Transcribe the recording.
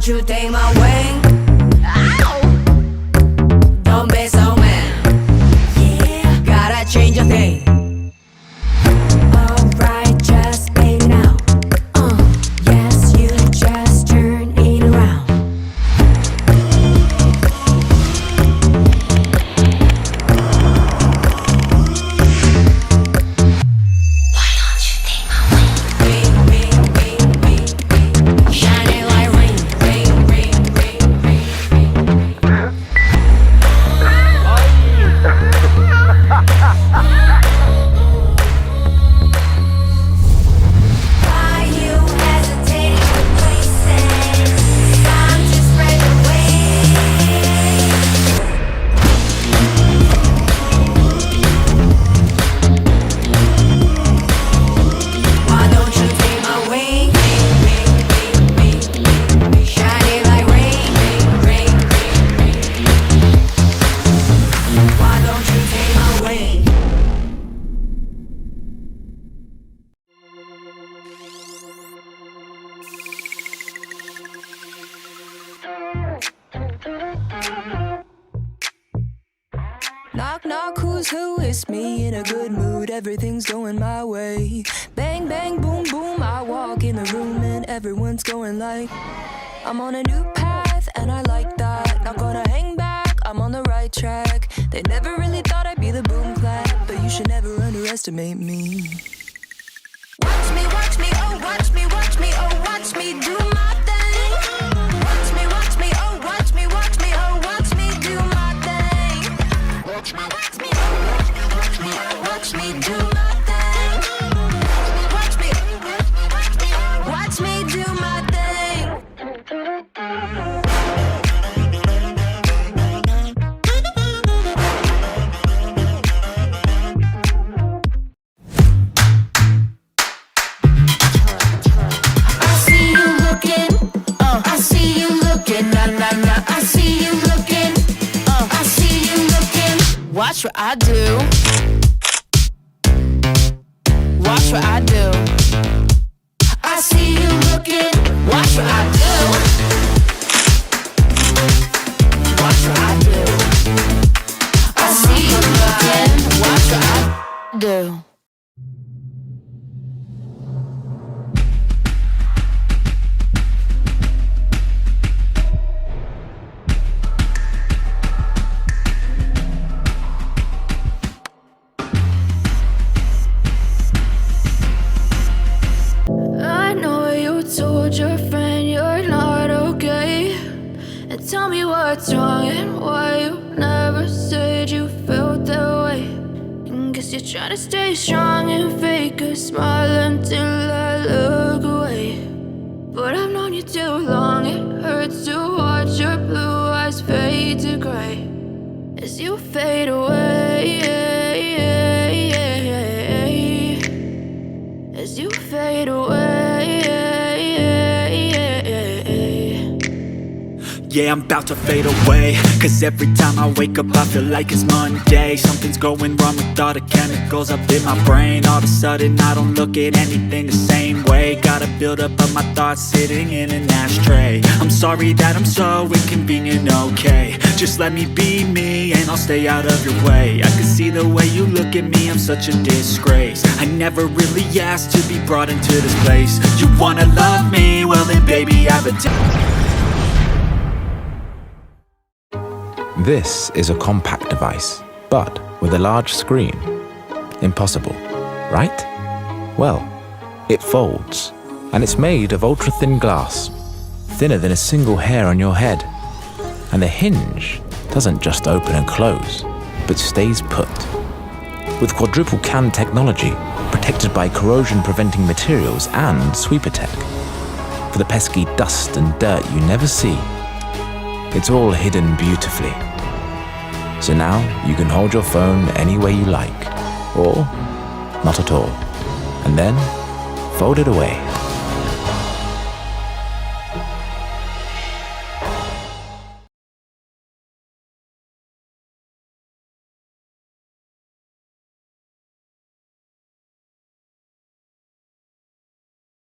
you take my wing? Ow! Don't be so mad. Yeah, gotta change your thing. Alright, just baby now. Yes, you just turn it around. Why don't you take my wing? Ring, ring, ring, ring, ring. Shining like ring, ring, ring, ring, ring, ring, ring. Why you hesitating with voices? Time to spread the wings. Why don't you take my wing? Ring, ring, ring, ring, ring. Shining like rain, ring, ring, ring, ring. Why don't you take my wing? Knock, knock, who's who? It's me in a good mood, everything's going my way. Bang, bang, boom, boom, I walk in the room and everyone's going like, I'm on a new path and I like that. Not gonna hang back, I'm on the right track. They never really thought I'd be the boom clap, but you should never underestimate me. Watch me, watch me, oh, watch me, watch me, oh, watch me do my thing. Watch me, watch me, oh, watch me, watch me, oh, watch me do my thing. Watch me, watch me, oh, watch me, watch me, oh, watch me do my thing. Watch me, watch me, watch me, oh, watch me do my thing. I see you looking, I see you looking, na na na. I see you looking, I see you looking. Watch what I do. Watch what I do. I see you looking, Watch what I do. Watch what I do. I see you looking. Watch what I do. I know you told your friend you're not okay, and tell me what's wrong and why you never said you felt that way. And guess you're trying to stay strong and fake a smile until I look away. But I've known you too long, it hurts to watch your blue eyes fade to gray as you fade away. As you fade away. Yeah, I'm about to fade away, cause every time I wake up I feel like it's Monday. Something's going wrong with all the chemicals up in my brain. All of a sudden I don't look at anything the same way. Gotta build up of my thoughts sitting in an ashtray. I'm sorry that I'm so inconvenient, okay. Just let me be me and I'll stay out of your way. I can see the way you look at me, I'm such a disgrace. I never really asked to be brought into this place. You wanna love me? Well then baby I have a This is a compact device, but with a large screen. Impossible, right? Well, it folds, and it's made of ultra-thin glass, thinner than a single hair on your head. And the hinge doesn't just open and close, but stays put. With quadruple CAN technology, protected by corrosion-preventing materials and sweeper tech. For the pesky dust and dirt you never see, it's all hidden beautifully. So now you can hold your phone any way you like, or not at all, and then fold it away.